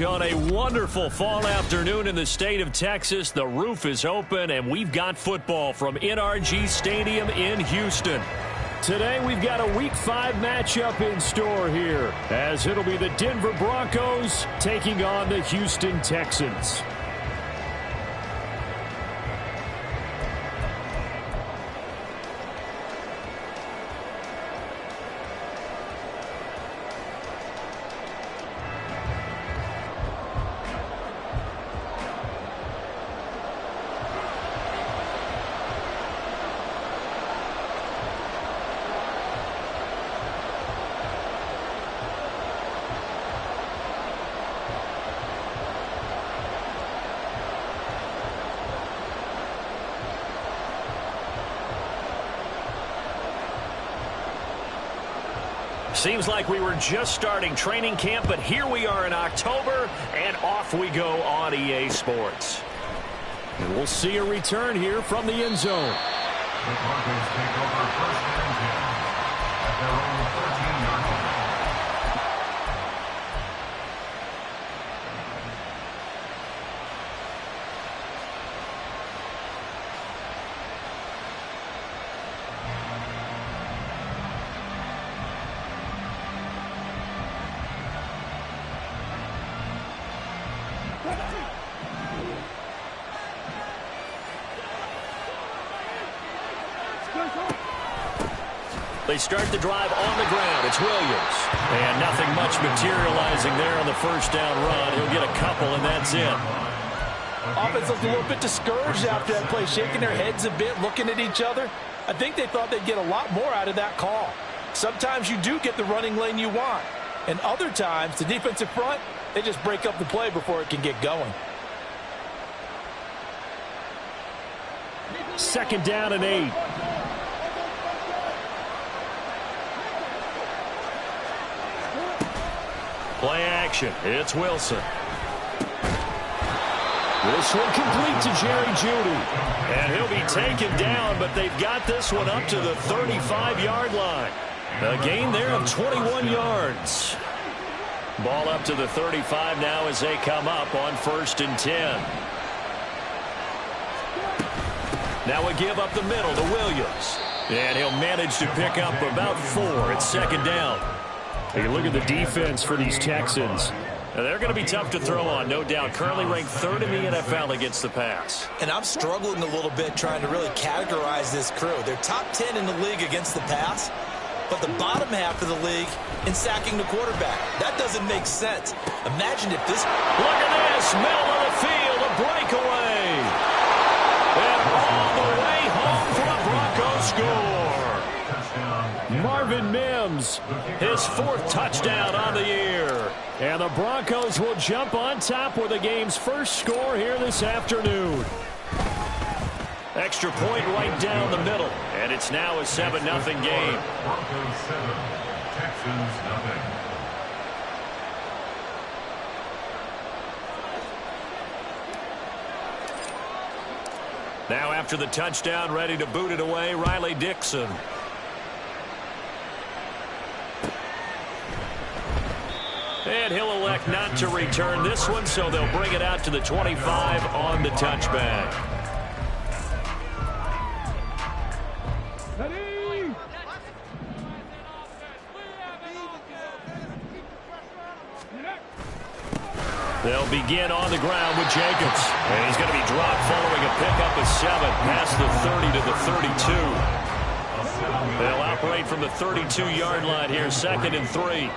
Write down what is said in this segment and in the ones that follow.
On a wonderful fall afternoon in the state of Texas, the roof is open, and we've got football from NRG Stadium in Houston. Today, we've got a Week 5 matchup in store here, as it'll be the Denver Broncos taking on the Houston Texans. Seems like we were just starting training camp, but here we are in October, and off we go on EA Sports. And we'll see a return here from the end zone. The Broncos take over first and 10 at their own 13-yard line. They start the drive on the ground. It's Williams. And nothing much materializing there on the first down run. He'll get a couple, and that's it. Offense looked a little bit discouraged after that play, shaking their heads a bit, looking at each other. I think they thought they'd get a lot more out of that call. Sometimes you do get the running lane you want. And other times, the defensive front, they just break up the play before it can get going. Second down and 8. Play action. It's Wilson. This one complete to Jerry Jeudy. And he'll be taken down, but they've got this one up to the 35-yard line. A gain there of 21 yards. Ball up to the 35 now as they come up on 1st and 10. Now a give up the middle to Williams. And he'll manage to pick up about 4 at 2nd down. Hey, look at the defense for these Texans. Now, they're going to be tough to throw on, no doubt. Currently ranked 3rd in the NFL against the pass. And I'm struggling a little bit trying to really categorize this crew. They're top 10 in the league against the pass, but the bottom half of the league in sacking the quarterback. That doesn't make sense. Imagine if this... Look at this. Middle of the field, a breakaway. And all the way home for a Broncos score. Marvin Mims, his 4th touchdown on the year. And the Broncos will jump on top with the game's first score here this afternoon. Extra point right down the middle. And it's now a 7-0 game. Broncos 7, Texans nothing. Now after the touchdown, ready to boot it away, Riley Dixon. And he'll elect not to return this one, so they'll bring it out to the 25 on the touchback. They'll begin on the ground with Jacobs. And he's going to be dropped following a pickup of 7 past the 30 to the 32. They'll operate from the 32-yard line here, 2nd and 3.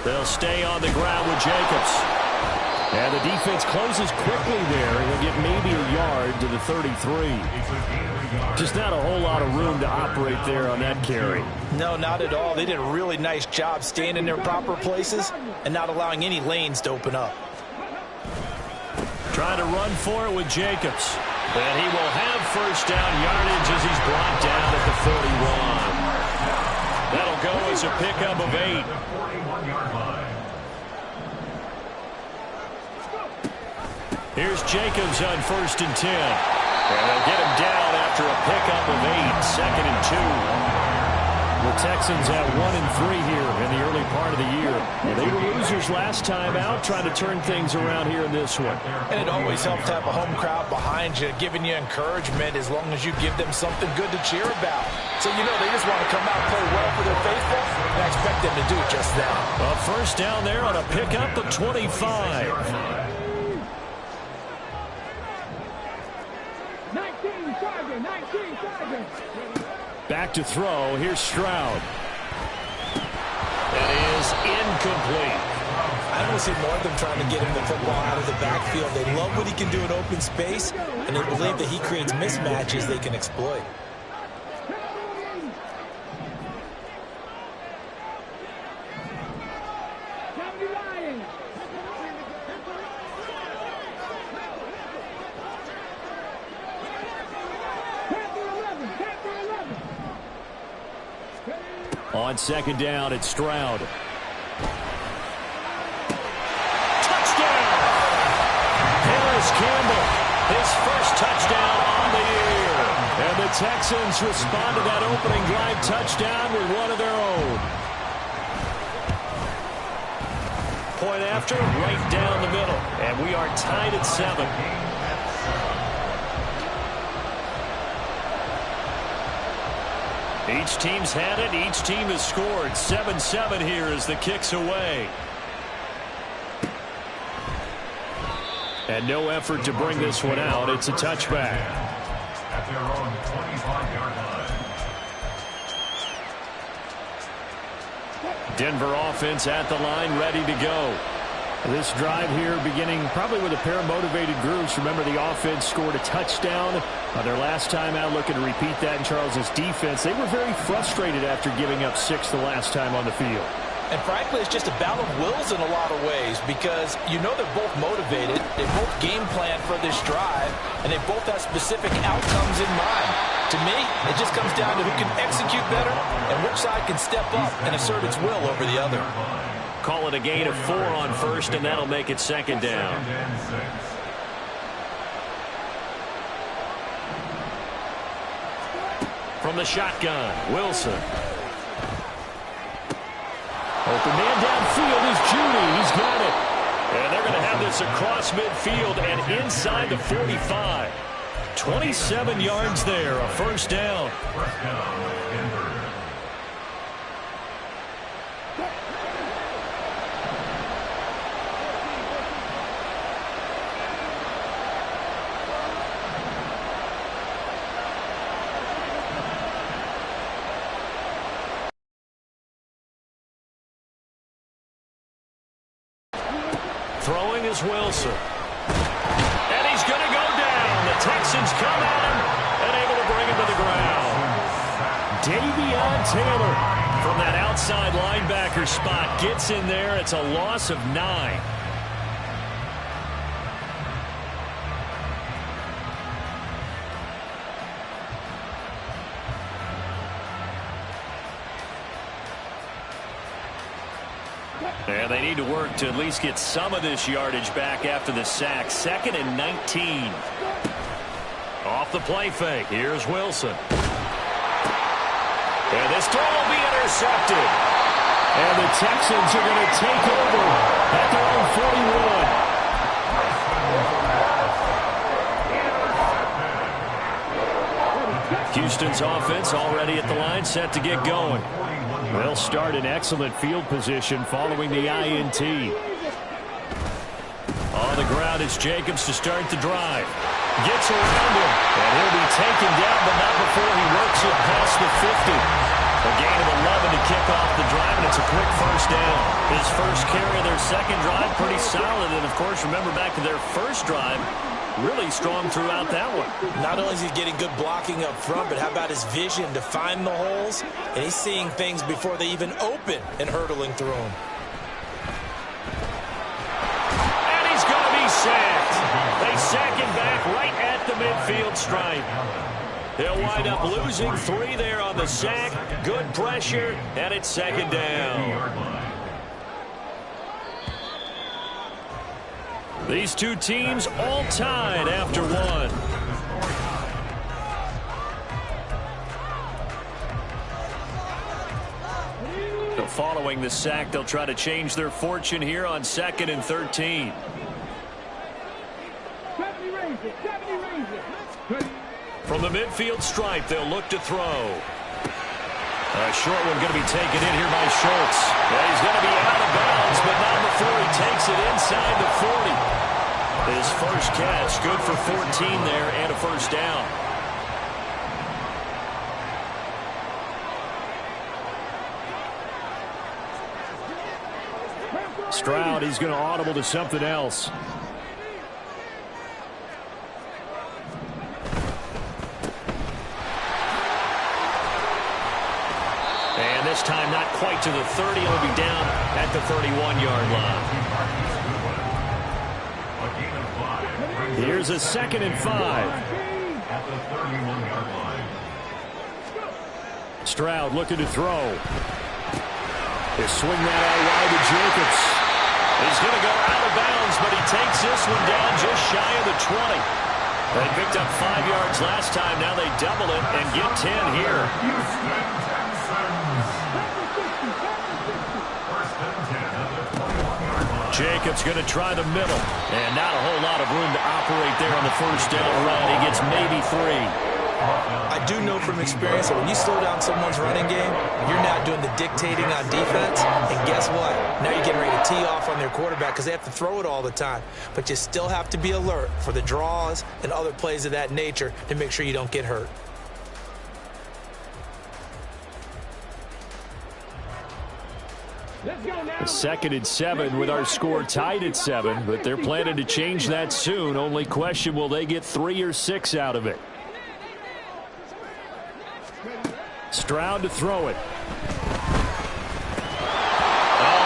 They'll stay on the ground with Jacobs. And the defense closes quickly there. He'll get maybe a yard to the 33. Just not a whole lot of room to operate there on that carry. No, not at all. They did a really nice job staying in their proper places and not allowing any lanes to open up. Trying to run for it with Jacobs. And he will have first down yardage as he's brought down at the 41. That'll go as a pickup of 8. Here's Jacobs on 1st and 10. And they'll get him down after a pickup of 8, 2nd and 2. The Texans at 1-3 here in the early part of the year. They were losers last time out, trying to turn things around here in this one. And it always helps to have a home crowd behind you, giving you encouragement as long as you give them something good to cheer about. So, you know, they just want to come out and play well for their faithful, and I expect them to do just that. A first down there on a pickup of 25. 19 Charger. Back to throw. Here's Stroud. That is incomplete. I don't see more of them trying to get him the football out of the backfield. They love what he can do in open space, and they believe that he creates mismatches they can exploit. On second down, it's Stroud. Touchdown! Harris Campbell, his first touchdown on the year. And the Texans respond to that opening drive touchdown with one of their own. Point after, right down the middle. And we are tied at 7. Each team's had it. Each team has scored. 7-7 here as the kick's away. And no effort to bring this one out. It's a touchback. At their own 25-yard line. Denver offense at the line, ready to go. This drive here beginning probably with a pair of motivated groups. Remember, the offense scored a touchdown their last time out, looking to repeat that in Charles's defense. They were very frustrated after giving up 6 the last time on the field. And frankly, it's just a battle of wills in a lot of ways because you know they're both motivated. They both game plan for this drive, and they both have specific outcomes in mind. To me, it just comes down to who can execute better and which side can step up and assert its will over the other. Call it a gain of 4 on first, and that'll make it second down. From the shotgun, Wilson. Open man downfield is Judy. He's got it. And they're going to have this across midfield and inside the 45. 27 yards there, a first down. First down, Denver. Throwing is Wilson. And he's going to go down. The Texans come at him and able to bring him to the ground. Davion Taylor from that outside linebacker spot gets in there. It's a loss of 9. And they need to work to at least get some of this yardage back after the sack. 2nd and 19. Off the play fake. Here's Wilson. And this throw will be intercepted. And the Texans are going to take over at their own 41. Houston's offense already at the line, set to get going. They'll start in excellent field position following the INT. On the ground is Jacobs to start the drive. Gets around him, and he'll be taken down, but not before he works it past the 50. A gain of 11 to kick off the drive, and it's a quick first down. His first carry of their second drive, pretty solid. And, of course, remember back to their first drive, really strong throughout that one. Not only is he getting good blocking up front, but how about his vision to find the holes? And he's seeing things before they even open and hurdling through them. And he's going to be sacked. They sack him back right at the midfield stripe. He'll wind up losing 3 there on the sack. Good pressure, and it's second down. These two teams all tied after 1. So following the sack, they'll try to change their fortune here on 2nd and 13. 70 Rangers, 70 Rangers. From the midfield stripe, they'll look to throw. A short one going to be taken in here by Schultz. Yeah, he's going to be out of bounds, but not before he takes it inside the 40. His first catch, good for 14 there and a first down. Stroud, he's going to audible to something else. And this time not quite to the 30. He'll be down at the 31-yard line. Here's a 2nd and 5. At the 31-yard line. Stroud looking to throw. He'll swing that out wide to Jacobs. He's going to go out of bounds, but he takes this one down just shy of the 20. They picked up 5 yards last time. Now they double it and get 10 here. Jacobs going to try the middle. And not a whole lot of room to operate there on the first down run. He gets maybe 3. I do know from experience that when you slow down someone's running game, you're not doing the dictating on defense. And guess what? Now you're getting ready to tee off on their quarterback because they have to throw it all the time. But you still have to be alert for the draws and other plays of that nature to make sure you don't get hurt. Let's go now. 2nd and 7 with our score tied at 7. But they're planning to change that soon. Only question, will they get 3 or 6 out of it? Stroud to throw it. Oh,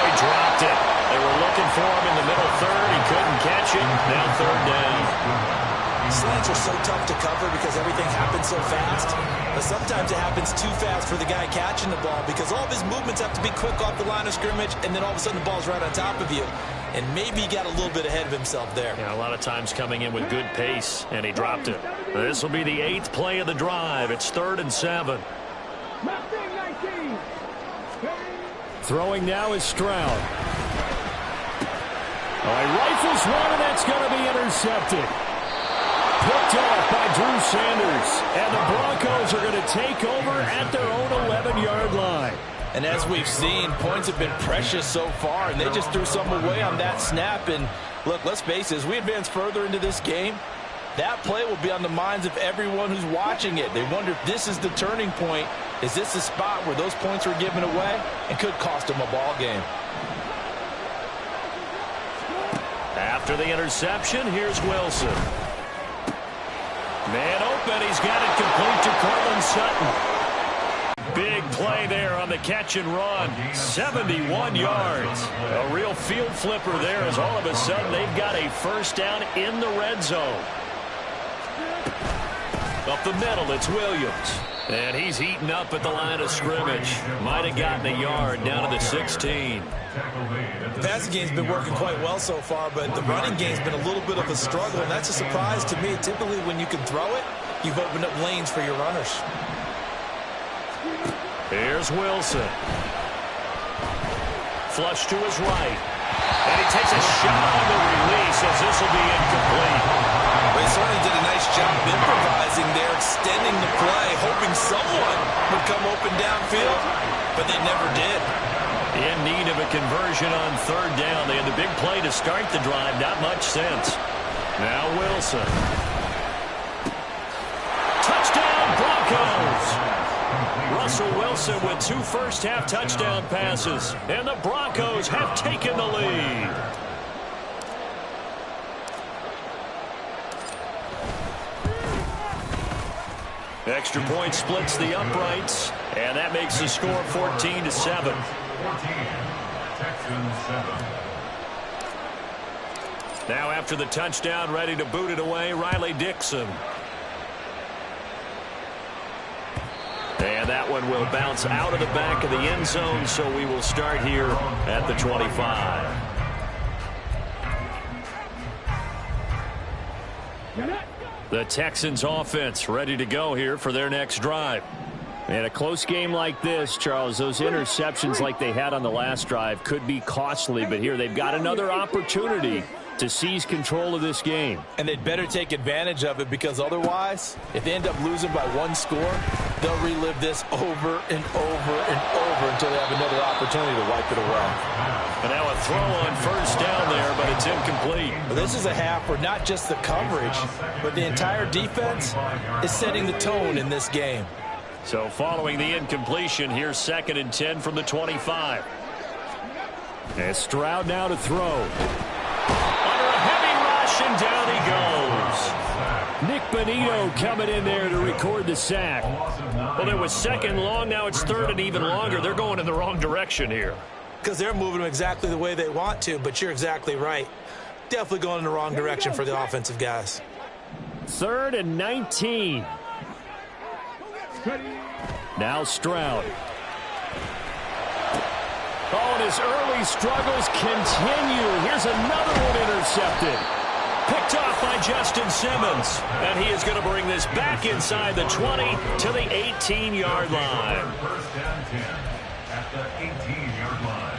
he dropped it. They were looking for him in the middle third. He couldn't catch it. Now 3rd down. Slants are so tough to cover because everything happens so fast. But sometimes it happens too fast for the guy catching the ball because all of his movements have to be quick off the line of scrimmage, and then all of a sudden the ball's right on top of you. And maybe he got a little bit ahead of himself there. Yeah, a lot of times coming in with good pace, and he dropped it. This will be the 8th play of the drive. It's 3rd and 7. Mustang 19. Throwing now is Stroud. Oh, he rifles one, and that's going to be intercepted. Picked off by Drew Sanders. And the Broncos are going to take over at their own 11-yard line. And as we've seen, points have been precious so far, and they just threw some away on that snap. And look, let's face it, as we advance further into this game, that play will be on the minds of everyone who's watching it. They wonder if this is the turning point. Is this the spot where those points are given away and could cost them a ball game? After the interception, here's Wilson. Man open, he's got it complete to Cortland Sutton. Big play there on the catch and run. 71 yards. A real field flipper there as all of a sudden they've got a first down in the red zone. Up the middle, it's Williams. And he's heating up at the line of scrimmage. Might have gotten a yard down to the 16. The passing game's been working quite well so far, but the running game's been a little bit of a struggle, and that's a surprise to me. Typically, when you can throw it, you've opened up lanes for your runners. Here's Wilson. Flush to his right. And he takes a shot on the release as this will be incomplete. They certainly did a nice job improvising there, extending the play, hoping someone would come open downfield, but they never did. In need of a conversion on 3rd down. They had the big play to start the drive. Not much sense. Now Wilson. Touchdown Broncos! Russell Wilson with 2 first-half touchdown passes. And the Broncos have taken the lead. Extra point splits the uprights, and that makes the score 14-7. 14, Texans 7. Now after the touchdown, ready to boot it away, Riley Dixon. And that one will bounce out of the back of the end zone, so we will start here at the 25. The Texans offense ready to go here for their next drive. And a close game like this, Charles, those interceptions like they had on the last drive could be costly, but here they've got another opportunity to seize control of this game. And they'd better take advantage of it, because otherwise, if they end up losing by one score, they'll relive this over and over and over until they have another opportunity to wipe it away. And now a throw on first down there, but it's incomplete. Well, this is a half where not just the coverage, but the entire defense is setting the tone in this game. So following the incompletion, here's 2nd and 10 from the 25. And Stroud now to throw. Under a heavy rush, and down he goes. Nick Bonito coming in there to record the sack. Well, it was 2nd long, now it's 3rd and even longer. They're going in the wrong direction here. Because they're moving them exactly the way they want to, but you're exactly right. Definitely going in the wrong direction for the offensive guys. 3rd and 19. Now Stroud. Oh, and his early struggles continue. Here's another one intercepted. Picked off by Justin Simmons. And he is going to bring this back inside the 20 to the 18-yard line. First and 10 at the 18-yard line.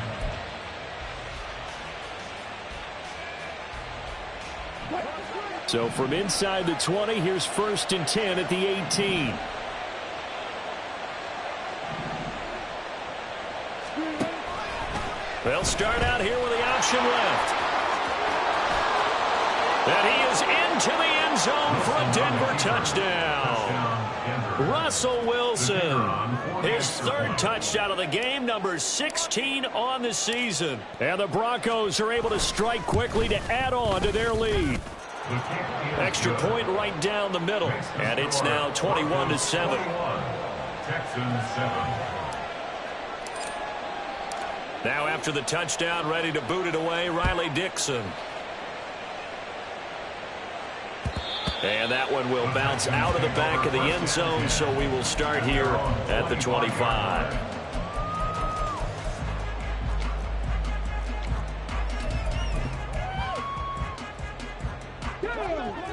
So from inside the 20, here's 1st and 10 at the 18. They'll start out here with the option left. And he is into the end zone for a Denver touchdown. Russell Wilson, his 3rd touchdown of the game, number 16 on the season. And the Broncos are able to strike quickly to add on to their lead. Extra point right down the middle. And it's now 21-7. Texans 7. Now after the touchdown, ready to boot it away, Riley Dixon. And that one will bounce out of the back of the end zone, so we will start here at the 25.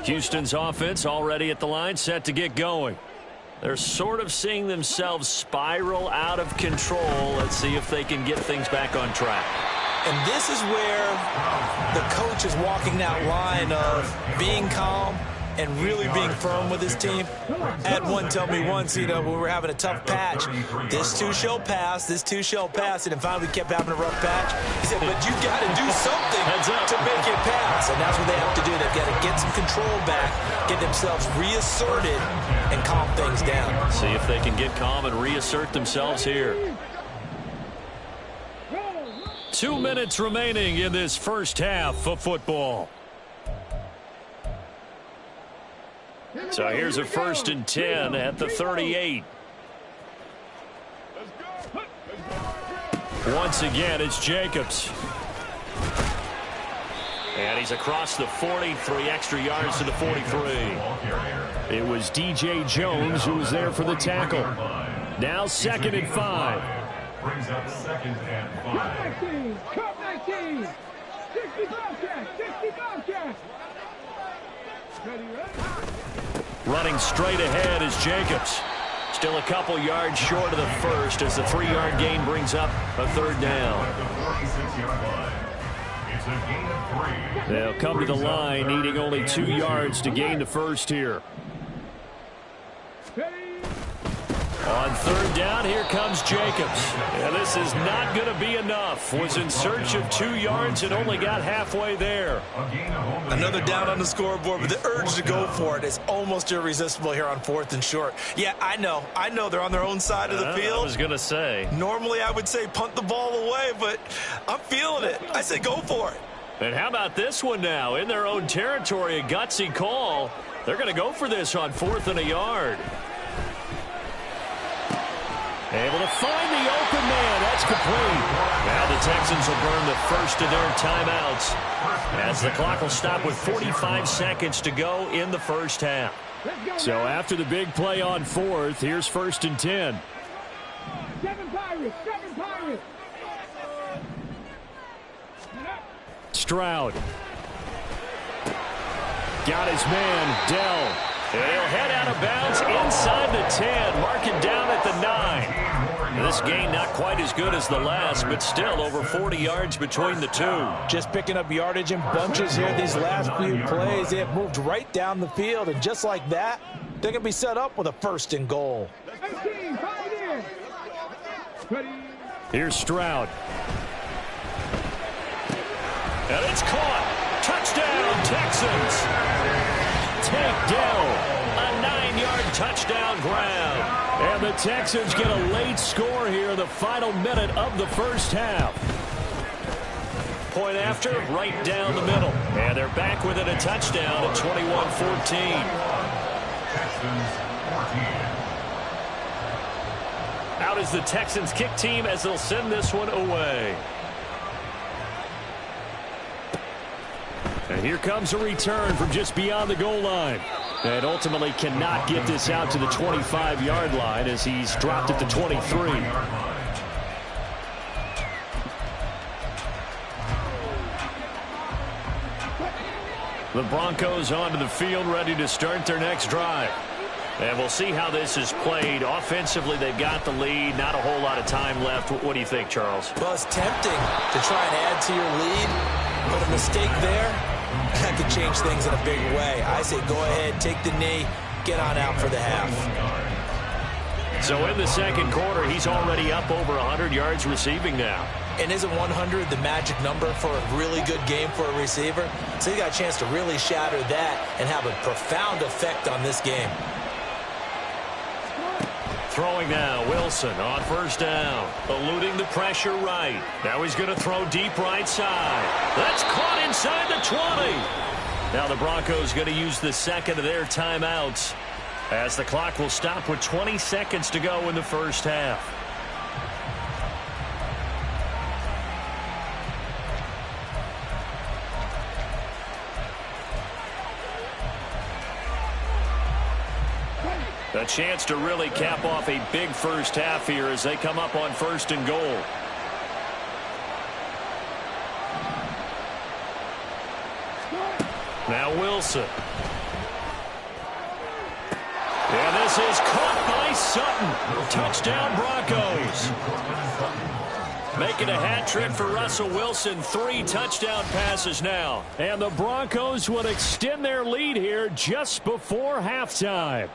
Houston's offense already at the line, set to get going. They're sort of seeing themselves spiral out of control. Let's see if they can get things back on track. And this is where the coach is walking that line of being calm and really being firm with his team. I had one tell me once, when we were having a tough patch, this too shall pass, this too shall pass, and then finally we kept having a rough patch. He said, but you got to do something to make it pass, and that's what they have to do. They've got to get some control back, get themselves reasserted, and calm things down. See if they can get calm and reassert themselves here. 2 minutes remaining in this first half of football. So here's a 1st and 10 at the 38. Once again, it's Jacobs. And he's across the 40, 3 extra yards to the 43. It was DJ Jones who was there for the tackle. Now 2nd and 5. Brings up 2nd and 5. 19, Cup 19, 60 Bobcats, 60 Bobcats. Ready, right? Running straight ahead is Jacobs. Still a couple yards short of the first as the 3-yard gain brings up a 3rd down. It's a gain of 3. They'll come to the line needing only 2 yards to gain the first here. On 3rd down, here comes Jacobs. And this is not going to be enough. Was in search of 2 yards and only got halfway there. Another down on the scoreboard, but the urge to go for it is almost irresistible here on 4th and short. Yeah, I know they're on their own side of the field. I was going to say. Normally I would say punt the ball away, but I'm feeling it. I say go for it. And how about this one now? In their own territory, a gutsy call. They're going to go for this on 4th and a yard. Able to find the open man. That's complete. Now the Texans will burn the first of their timeouts as the clock will stop with 45 seconds to go in the first half. So after the big play on 4th, here's 1st and 10. 7 Pirates, 7 Pirates. Stroud. Got his man, Dell. And he'll head out of bounds inside the 10, marking down at the 9. This gain not quite as good as the last, but still over 40 yards between the two. Just picking up yardage in bunches here. These last few plays, they have moved right down the field, and just like that, they're going to be set up with a 1st and goal. 18, Pioneers. Ready. Here's Stroud. And it's caught. Touchdown, Texans. Takedown. A 9-yard touchdown grab. And the Texans get a late score here in the final minute of the first half. Point after, right down the middle. And they're back within a touchdown at 21-14. Out is the Texans kick team as they'll send this one away. And here comes a return from just beyond the goal line. And ultimately cannot get this out to the 25-yard line as he's dropped at the 23. The Broncos onto the field, ready to start their next drive. And we'll see how this is played. Offensively, they've got the lead. Not a whole lot of time left. What do you think, Charles? Well, it's tempting to try and add to your lead, but a mistake there, that could change things in a big way. I say go ahead, take the knee, get on out for the half. So in the second quarter, he's already up over 100 yards receiving now. And isn't 100 the magic number for a really good game for a receiver? So he got a chance to really shatter that and have a profound effect on this game. Throwing now, Wilson on first down, eluding the pressure right. Now he's going to throw deep right side. That's caught inside the 20. Now the Broncos going to use the second of their timeouts as the clock will stop with 20 seconds to go in the first half. A chance to really cap off a big first half here as they come up on 1st and goal. Now Wilson. And this is caught by Sutton. Touchdown Broncos. Making a hat trick for Russell Wilson. 3 touchdown passes now. And the Broncos would extend their lead here just before halftime.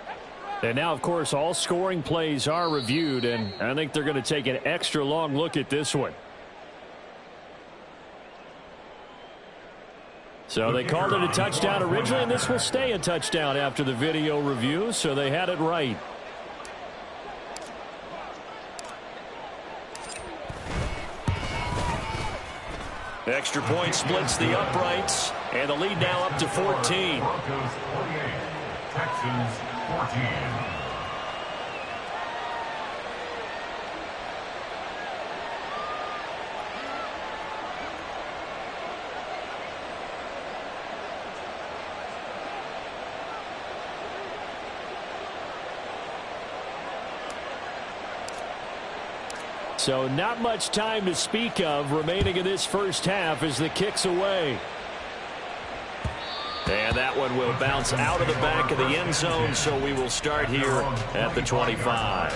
And now, of course, all scoring plays are reviewed, and I think they're going to take an extra long look at this one. So they called it a touchdown originally, and this will stay a touchdown after the video review, so they had it right. Extra point splits the uprights, and the lead now up to 14. Broncos 48, Texans 14. So not much time to speak of remaining in this first half as the kick's away. And that one will bounce out of the back of the end zone, so we will start here at the 25.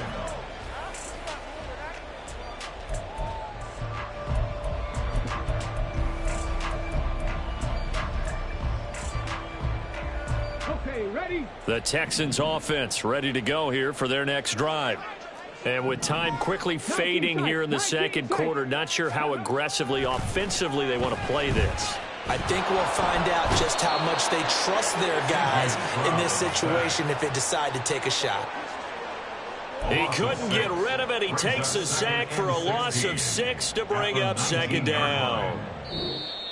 Okay, ready? The Texans offense ready to go here for their next drive. And with time quickly fading here in the second quarter, not sure how aggressively, offensively they want to play this. I think we'll find out just how much they trust their guys in this situation if they decide to take a shot. He couldn't get rid of it. He takes a sack for a loss of 6 to bring up second down.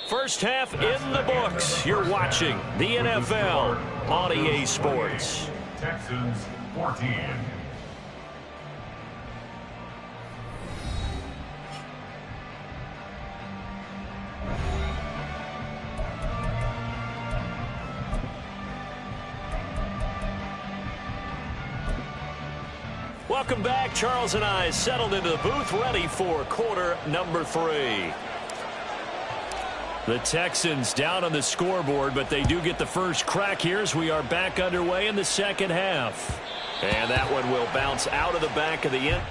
First half in the books. You're watching the NFL on EA Sports. Texans 14. Welcome back. Charles and I settled into the booth ready for quarter number 3. The Texans down on the scoreboard, but they do get the first crack here as we are back underway in the second half. And that one will bounce out of the back of the end.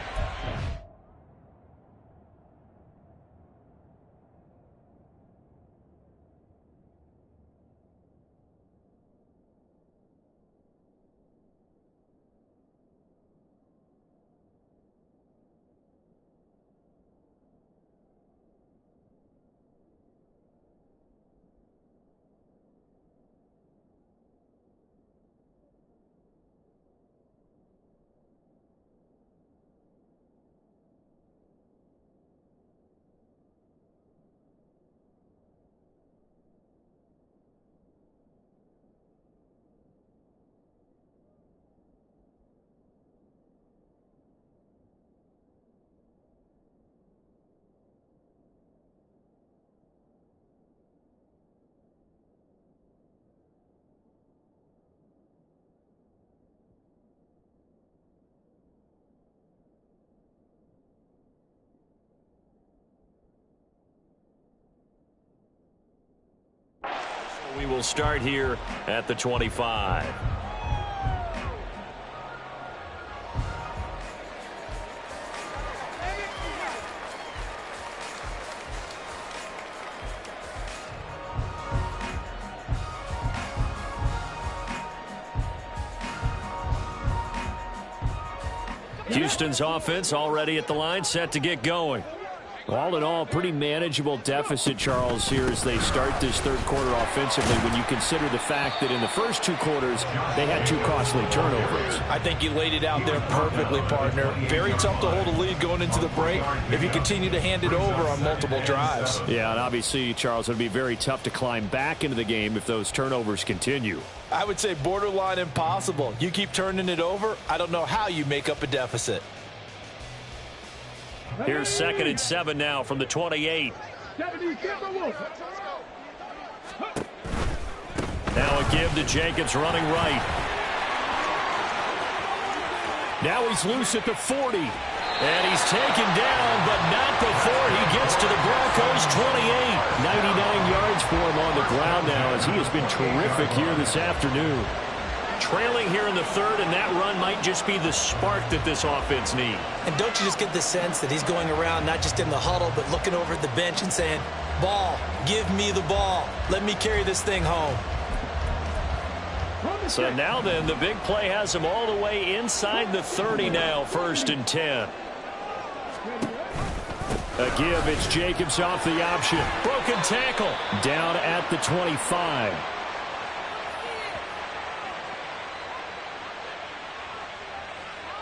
We will start here at the 25. Houston's offense already at the line, set to get going. All in all, pretty manageable deficit, Charles, here as they start this third quarter offensively when you consider the fact that in the first two quarters, they had two costly turnovers. I think you laid it out there perfectly, partner. Very tough to hold a lead going into the break if you continue to hand it over on multiple drives. Yeah, and obviously, Charles, it would be very tough to climb back into the game if those turnovers continue. I would say borderline impossible. You keep turning it over, I don't know how you make up a deficit. Here's 2nd and 7 now from the 28. Now a give to Jacobs running right. Now he's loose at the 40. And he's taken down, but not before he gets to the Broncos' 28. 99 yards for him on the ground now as he has been terrific here this afternoon. Trailing here in the third, and that run might just be the spark that this offense needs. And don't you just get the sense that he's going around not just in the huddle, but looking over at the bench and saying, ball, give me the ball. Let me carry this thing home. So now then, the big play has him all the way inside the 30 now, 1st and 10. A give, it's Jacobs off the option. Broken tackle. Down at the 25.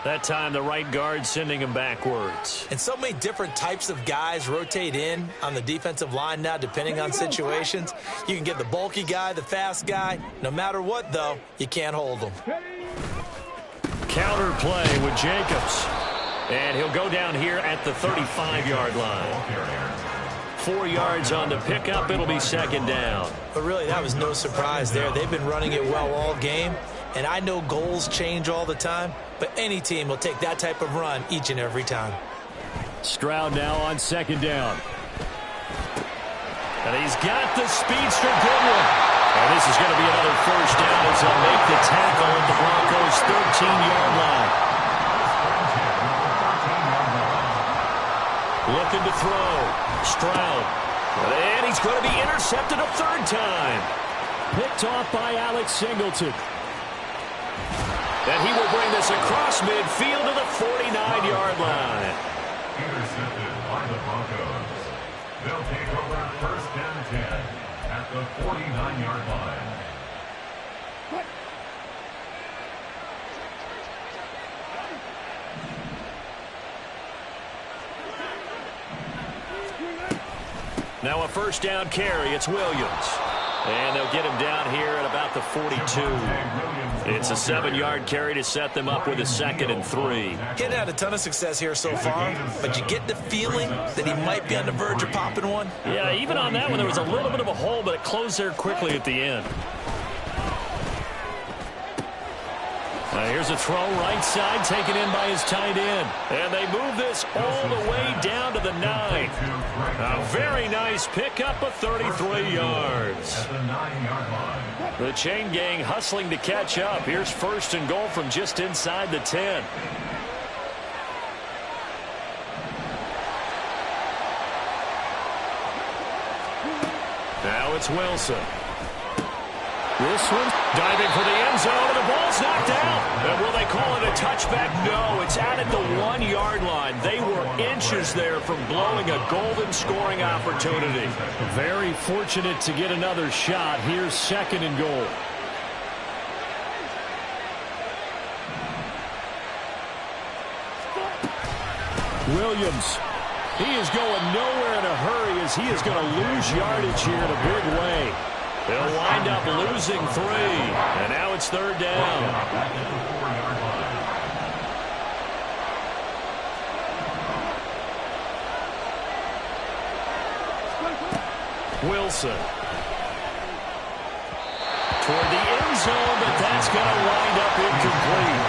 That time, the right guard sending him backwards. And so many different types of guys rotate in on the defensive line now, depending on situations. You can get the bulky guy, the fast guy. No matter what, though, you can't hold them. Counter play with Jacobs. And he'll go down here at the 35-yard line. 4 yards on the pickup. It'll be 2nd down. But really, that was no surprise there. They've been running it well all game. And I know goals change all the time, but any team will take that type of run each and every time. Stroud now on 2nd down. And he's got the speedster Goodwin. And this is going to be another 1st down as they'll make the tackle at the Broncos' 13-yard line. Looking to throw. Stroud. And he's going to be intercepted a 3rd time. Picked off by Alex Singleton. And he will bring this across midfield to the 49-yard line. Intercepted by the Broncos. They'll take over 1st and 10 at the 49-yard line. Now a 1st down carry. It's Williams. And they'll get him down here at about the 42. It's a 7-yard carry to set them up with a 2nd and 3. Getting had a ton of success here so far, but you get the feeling that he might be on the verge of popping one. Yeah, even on that one, there was a little bit of a hole, but it closed there quickly at the end. Here's a throw right side taken in by his tight end. And they move this all the way down to the 9. A very nice pickup of 33 yards. At the 9-yard line. The chain gang hustling to catch up. Here's first and goal from just inside the 10. Now it's Wilson. This one diving for the end zone, and the ball's knocked out. And will they call it a touchback? No, it's out at the 1-yard line. They were inches there from blowing a golden scoring opportunity. Very fortunate to get another shot. Here's second and goal. Williams. He is going nowhere in a hurry as he is going to lose yardage here in a big way. They'll wind up losing 3. And now it's third down. Wilson. Toward the end zone, but that's going to wind up incomplete.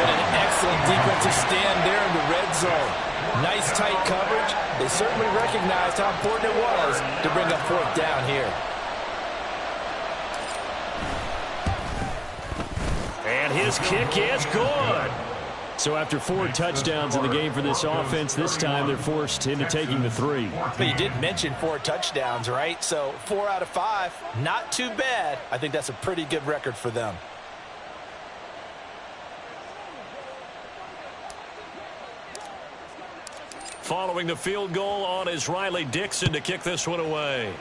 What an excellent defensive stand there in the red zone. Nice tight coverage. They certainly recognized how important it was to bring up fourth down here. And his kick is good. So after 4 touchdowns in the game for this offense, this time they're forced into taking the 3. But you did mention 4 touchdowns, right? So 4 out of 5, not too bad. I think that's a pretty good record for them. Following the field goal on is Riley Dixon to kick this one away.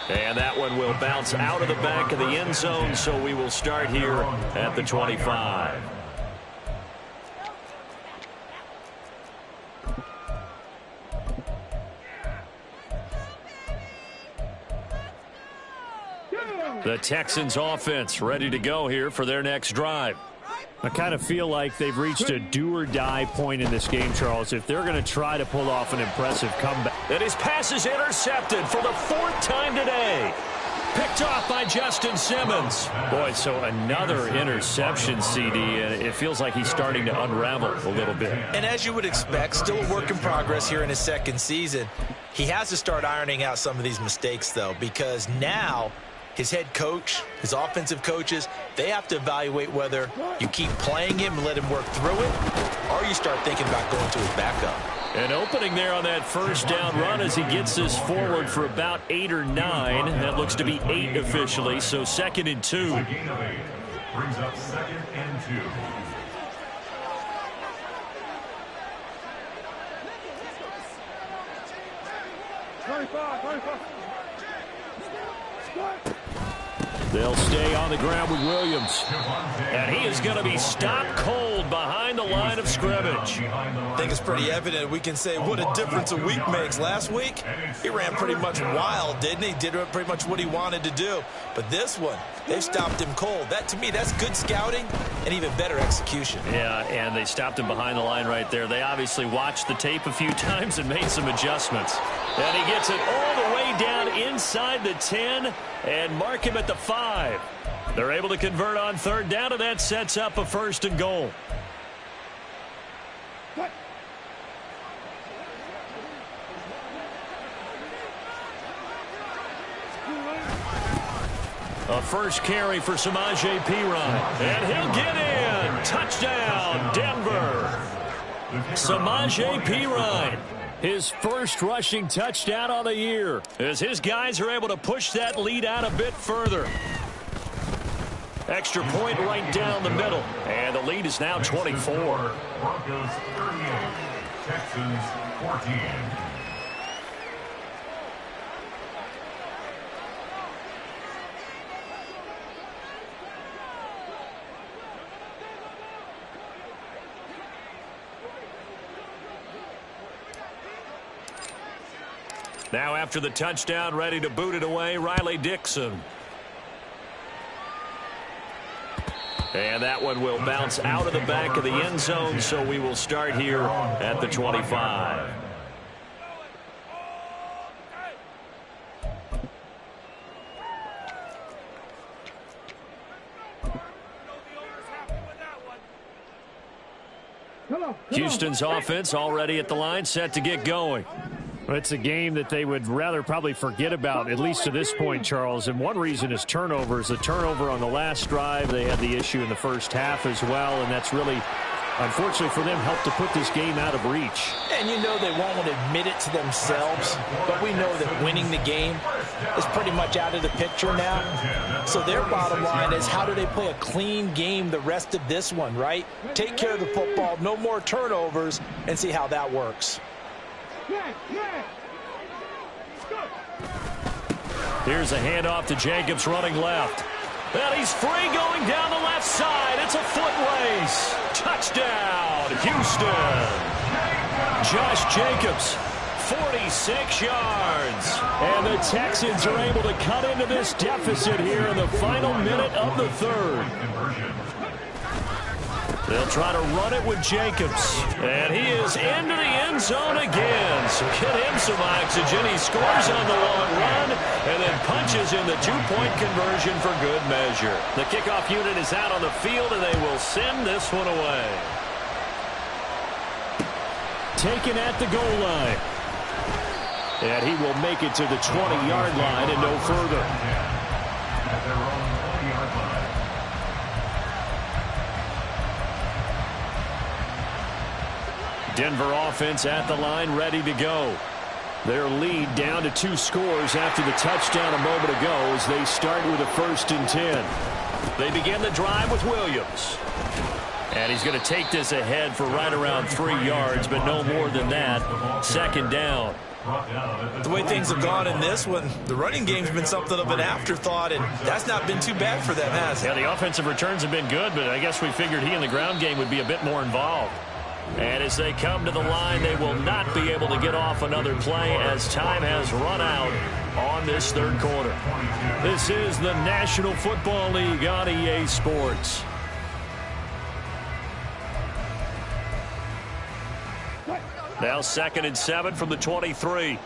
And that one will bounce out of the back of the end zone, so we will start here at the 25. The Texans offense ready to go here for their next drive. I kind of feel like they've reached a do-or-die point in this game, Charles, if they're going to try to pull off an impressive comeback. And his pass is intercepted for the 4th time today. Picked off by Justin Simmons. Boy, so another interception, CD, and it feels like he's starting to unravel a little bit. And as you would expect, still a work in progress here in his second season. He has to start ironing out some of these mistakes, though, because now his head coach, his offensive coaches, they have to evaluate whether you keep playing him and let him work through it, or you start thinking about going to his backup. An opening there on that first down run as he gets this forward for about 8 or 9. That looks to be 8 officially, so 2nd and 2. A gain of 8 brings up 2nd and 2. They'll stay on the ground with Williams. And he is going to be stopped cold behind the line of scrimmage. I think it's pretty evident. We can say what a difference a week makes. Last week, he ran pretty much wild, didn't he? Did pretty much what he wanted to do. But this one, they stopped him cold. That, to me, that's good scouting and even better execution. Yeah, and they stopped him behind the line right there. They obviously watched the tape a few times and made some adjustments. And he gets it all the way down inside the 10 and mark him at the 5. They're able to convert on third down, and that sets up a 1st and goal. A first carry for Samaje Perine. And he'll get in. Touchdown, Denver. Samaje Perine. His first rushing touchdown on the year as his guys are able to push that lead out a bit further. Extra point right down the middle. And the lead is now 24. Broncos 38, Texans 14. Now after the touchdown, ready to boot it away, Riley Dixon. And that one will bounce out of the back of the end zone, so we will start here at the 25. Houston's offense already at the line, set to get going. It's a game that they would rather probably forget about, at least to this point, Charles. And one reason is turnovers. The turnover on the last drive, they had the issue in the first half as well, and that's really, unfortunately for them, helped to put this game out of reach. And you know they won't want to admit it to themselves, but we know that winning the game is pretty much out of the picture now. So their bottom line is, how do they play a clean game the rest of this one, right? Take care of the football, no more turnovers, and see how that works. Here's a handoff to Jacobs running left. And he's free going down the left side. It's a foot race. Touchdown, Houston. Josh Jacobs, 46 yards. And the Texans are able to cut into this deficit here in the final minute of the third. They'll try to run it with Jacobs. And he is into the end zone again. So get him some oxygen. He scores on the long run and then punches in the two-point conversion for good measure. The kickoff unit is out on the field, and they will send this one away. Taken at the goal line. And he will make it to the 20-yard line and no further. At their own 20-yard line. Denver offense at the line, ready to go. Their lead down to 2 scores after the touchdown a moment ago as they start with a 1st and 10. They begin the drive with Williams. And he's going to take this ahead for right around 3 yards, but no more than that. 2nd down. The way things have gone in this one, the running game's been something of an afterthought, and that's not been too bad for them, has it? Yeah, the offensive returns have been good, but I guess we figured he in the ground game would be a bit more involved. And as they come to the line, they will not be able to get off another play as time has run out on this third quarter. This is the National Football League on EA Sports. Now 2nd and 7 from the 23.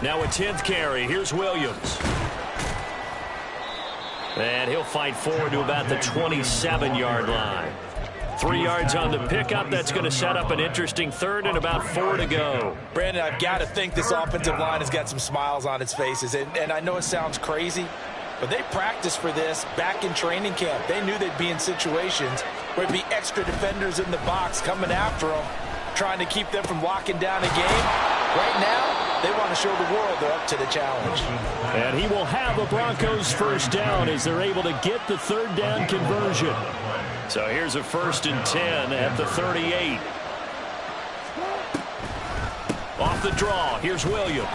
Now a 10th carry. Here's Williams. And he'll fight forward to about the 27-yard line. 3 yards on the pickup. That's going to set up an interesting 3rd and about 4 to go. Brandon, I've got to think this offensive line has got some smiles on its faces. And I know it sounds crazy, but they practiced for this back in training camp. They knew they'd be in situations where it'd be extra defenders in the box coming after them, trying to keep them from locking down a game. Right now, they want to show the world they're up to the challenge. And he will have the Broncos 1st down as they're able to get the 3rd down conversion. So here's a 1st and 10 at the 38. Off the draw, here's Williams.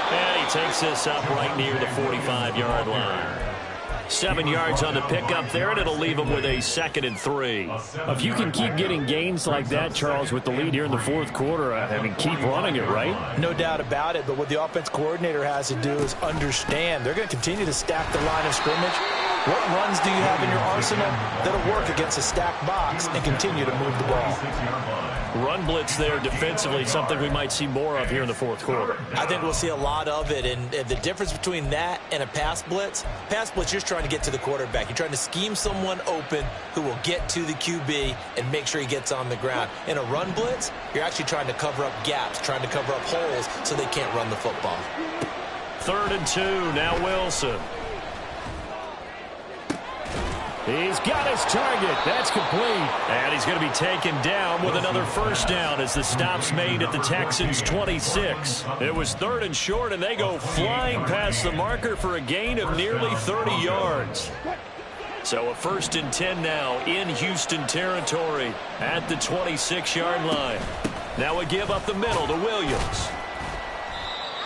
And he takes this up right near the 45-yard line. 7 yards on the pickup there, and it'll leave them with a 2nd and 3. If you can keep getting gains like that, Charles, with the lead here in the 4th quarter, I mean, keep running it, right? No doubt about it, but what the offense coordinator has to do is understand they're going to continue to stack the line of scrimmage. What runs do you have in your arsenal that'll work against a stacked box and continue to move the ball? Run blitz there defensively, something we might see more of here in the 4th quarter. I think we'll see a lot of it, and the difference between that and a pass blitz, you're just trying to get to the quarterback. You're trying to scheme someone open who will get to the QB and make sure he gets on the ground. In a run blitz, you're actually trying to cover up gaps, trying to cover up holes so they can't run the football. 3rd and 2, now Wilson. He's got his target. That's complete. And he's going to be taken down with another 1st down as the stop's made at the Texans' 26. It was 3rd and short, and they go flying past the marker for a gain of nearly 30 yards. So a 1st and 10 now in Houston territory at the 26-yard line. Now a give up the middle to Williams.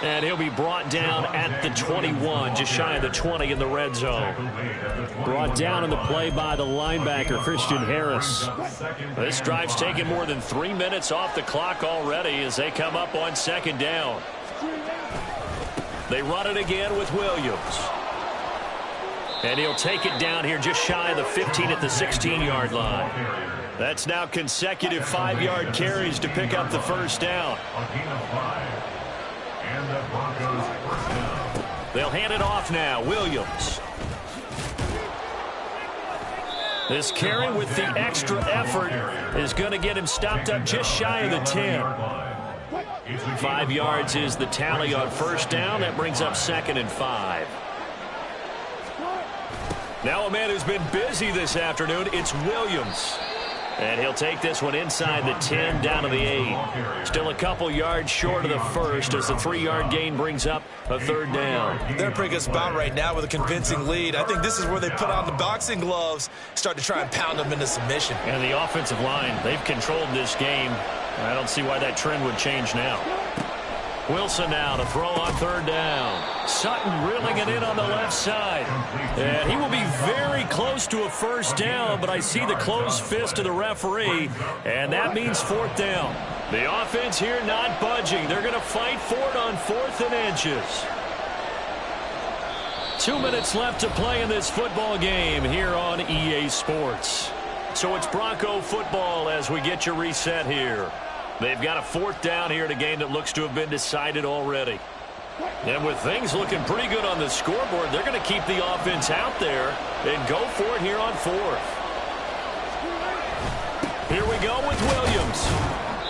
And he'll be brought down at the 21, just shy of the 20 in the red zone. Brought down in the play by the linebacker, Christian Harris. This drive's taken more than 3 minutes off the clock already as they come up on 2nd down. They run it again with Williams. And he'll take it down here just shy of the 15 at the 16-yard line. That's now consecutive 5-yard carries to pick up the 1st down. And the Broncos 1st down. They'll hand it off now. Williams. This carry with the extra effort is going to get him stopped up just shy of the 10. 5 yards is the tally on first down. That brings up 2nd and 5. Now a man who's been busy this afternoon, it's Williams. And he'll take this one inside the 10, down to the 8. Still a couple yards short of the first as the 3-yard gain brings up a 3rd down. They're in a pretty good spot right now with a convincing lead. I think this is where they put on the boxing gloves, start to try and pound them into submission. And the offensive line, they've controlled this game. I don't see why that trend would change now. Wilson now to throw on 3rd down. Sutton reeling it in on the left side. And he will be very close to a 1st down, but I see the closed fist of the referee, and that means 4th down. The offense here not budging. They're going to fight for it on 4th and inches. 2 minutes left to play in this football game here on EA Sports. So it's Bronco football as we get your reset here. They've got a 4th down here in a game that looks to have been decided already. And with things looking pretty good on the scoreboard, they're going to keep the offense out there and go for it here on 4th. Here we go with Williams.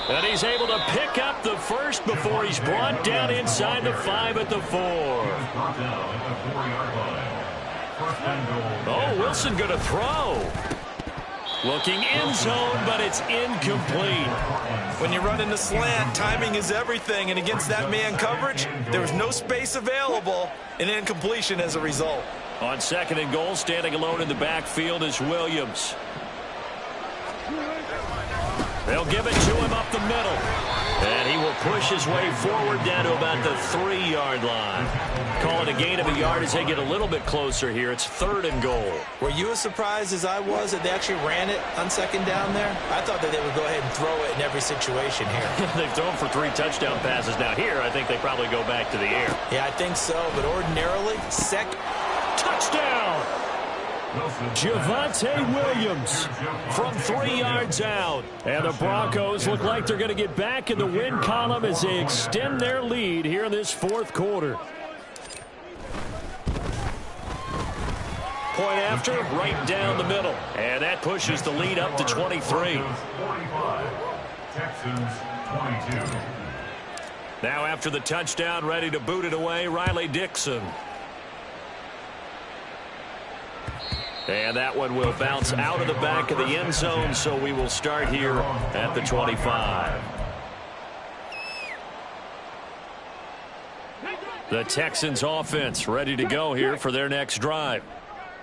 And he's able to pick up the first before he's brought down inside the 5 at the 4. Oh, Wilson going to throw. Looking end zone, but it's incomplete. When you run in the slant, timing is everything, and against that man coverage, there was no space available, and incompletion as a result. On 2nd and goal, standing alone in the backfield is Williams. They'll give it to him up the middle. And he will push his way forward down to about the 3-yard line. Call it a gain of a yard as they get a little bit closer here. It's 3rd and goal. Were you as surprised as I was that they actually ran it on 2nd down there? I thought that they would go ahead and throw it in every situation here. They've thrown for 3 touchdown passes. Now here, I think they probably go back to the air. Yeah, I think so, but ordinarily, touchdown! Javonte Williams from 3 yards out. And the Broncos look like they're going to get back in the win column as they extend their lead here in this 4th quarter. Point after, right down the middle. And that pushes the lead up to 23. 45, Texans 22. Now after the touchdown, ready to boot it away, Riley Dixon. And that one will bounce out of the back of the end zone, so we will start here at the 25. The Texans offense ready to go here for their next drive.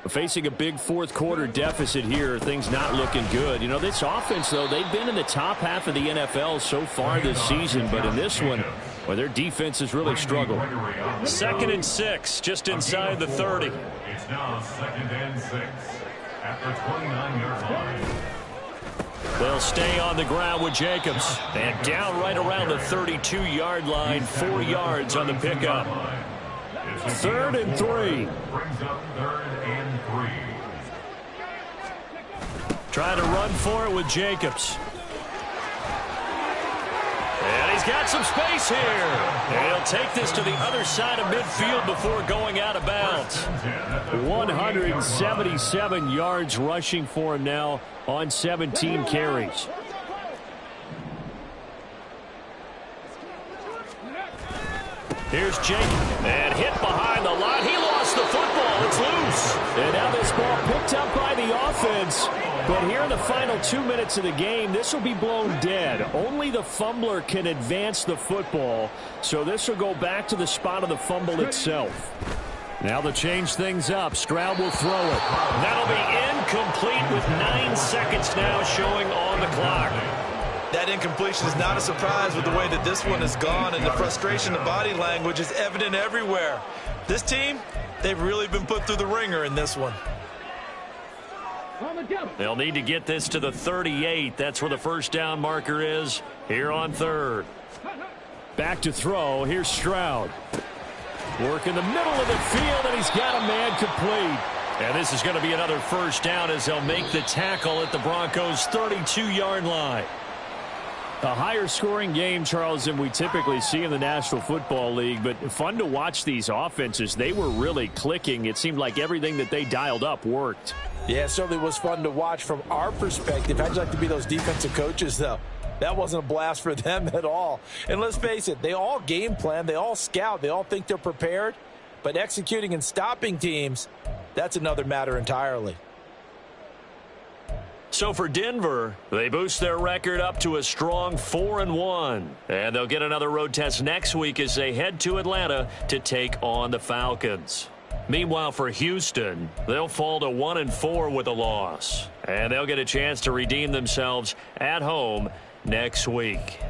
Facing a big 4th quarter deficit here, things not looking good. You know, this offense, though, they've been in the top half of the NFL so far this season, but in this one, well, their defense has really struggled. 2nd and 6, just inside the 30. It's now 2nd and 6 at the 29-yard line. They'll stay on the ground with Jacobs. And down right around the 32-yard line, 4 yards on the pickup. 3rd and 3. Brings up 3rd and 3. Trying to run for it with Jacobs. And he's got some space here. And he'll take this to the other side of midfield before going out of bounds. 177 yards rushing for him now on 17 carries. Here's Jake, and hit behind the line. He lost the football. It's loose. And now this ball picked up by the offense. But here in the final 2 minutes of the game, this will be blown dead. Only the fumbler can advance the football. So this will go back to the spot of the fumble itself. Now to change things up, Stroud will throw it. That'll be incomplete with 9 seconds now showing on the clock. That incompletion is not a surprise with the way that this one has gone, and the frustration, the body language is evident everywhere. This team, they've really been put through the ringer in this one. They'll need to get this to the 38. That's where the 1st down marker is here on 3rd. Back to throw. Here's Stroud. Work in the middle of the field, and he's got a man complete. And this is going to be another 1st down as they'll make the tackle at the Broncos' 32-yard line. A higher scoring game, Charles, than we typically see in the National Football League, but fun to watch these offenses. They were really clicking. It seemed like everything that they dialed up worked. Yeah, it certainly was fun to watch from our perspective. How'd you like to be those defensive coaches, though? That wasn't a blast for them at all. And let's face it, they all game plan, they all scout, they all think they're prepared, but executing and stopping teams, that's another matter entirely. So for Denver, they boost their record up to a strong 4-1. And they'll get another road test next week as they head to Atlanta to take on the Falcons. Meanwhile, for Houston, they'll fall to 1-4 with a loss. And they'll get a chance to redeem themselves at home next week.